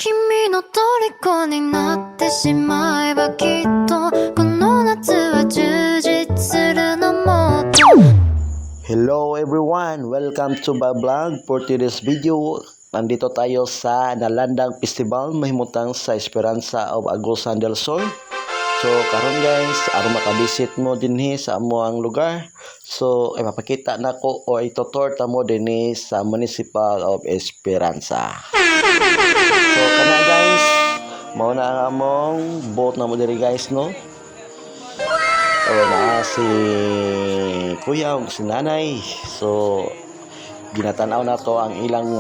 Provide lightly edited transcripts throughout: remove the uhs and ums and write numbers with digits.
君の虜になってしまえばきっとこの夏は充実するのもっと Hello everyone! Welcome to my vlog. For today's video, nandito tayo sa Nalandang Festival mahimutang sa Esperanza of Agusan del Sur. So karon guys, aron makabisit mo dinhi sa amo ang lugar. So mapakita na ko o itutur ta mo dinhi sa Municipal of Esperanza. So kana guys, mao na ang among boat na mo diri guys no. O na si kuya o si nanay. So ginatanaw na to ang ilang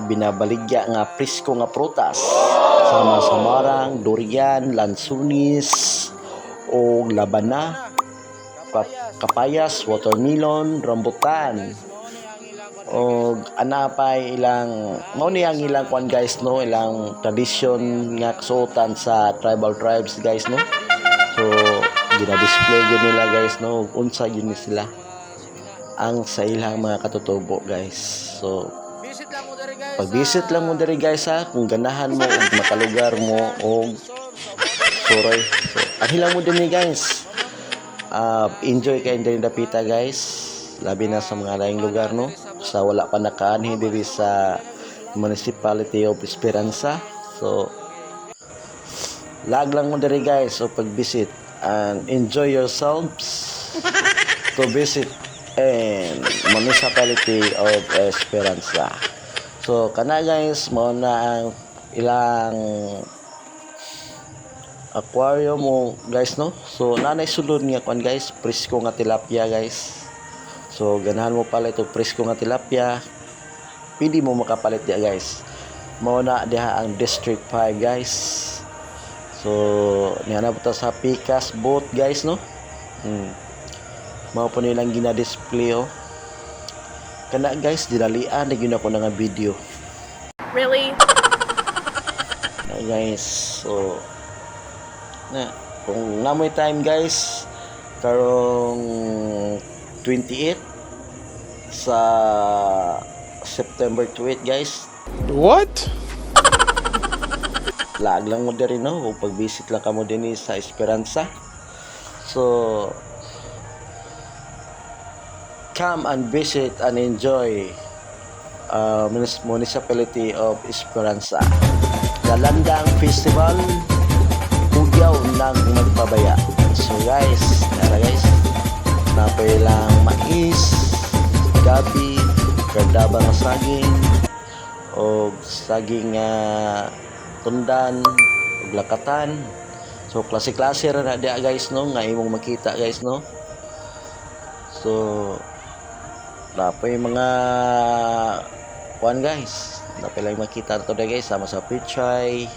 binabaligya nga presko nga prutas sama samarang, durian, lansunis o labana, kapayas, watermelon, rambutan o anapay ilang mao ni ang ilang kwan guys no, ilang tradisyon nga kasuotan sa tribal tribes guys no. So gina-display yun nila guys no, unsa yun sila ang sa ilang mga katutubo guys. So pag-visit lang mo diri guys ha, kung ganahan mo ug makalugar mo og suroy. So ahilang mo din guys. Enjoy kayo din dapita guys. Labi na sa mga laing lugar no. Sa wala pa nakaanhi diri sa Municipality of Esperanza. So lag lang mo diri guys o pag-visit and enjoy yourselves to visit and Municipality of Esperanza. So kana guys, mao na ang ilang aquarium mo guys no. So nanay sulod nga kwan guys, presko nga tilapia guys. So ganahan mo pala ito presko nga tilapia, pili mo makapalit diya guys. Mao na diha ang District 5 guys. So niana po sa Picas boat guys no. Mao po nilang gina-display oh. Kana guys, dinalian na yun ako na nga video. Really? Na guys, so na kung namoy time guys, karong 28 sa September 28 guys. What? Lag lang mo diri no, o pag-visit lang kamo dinhi sa Esperanza. So come and visit and enjoy Municipality of Esperanza. Nalandang Festival, Ugyaw ng Magpabaya. So guys, tara guys, napay lang mais, gabi, kardaba ng saging, o saging tundan, o lakatan. So klase-klase ra na dia guys no, nga imong makita guys no. So napay mga kuan guys, napay lang makita to guys sama sa pichay.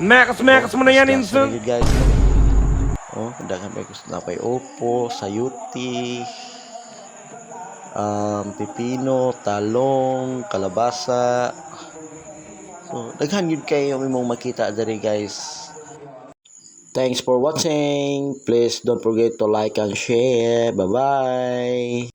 Makas mo na yan instant. Guys. Oh, daghan pa gusto napay opo, sayuti, pipino, talong, kalabasa. So daghan yun kayo imong makita diri guys. Thanks for watching. Please don't forget to like and share. Bye-bye.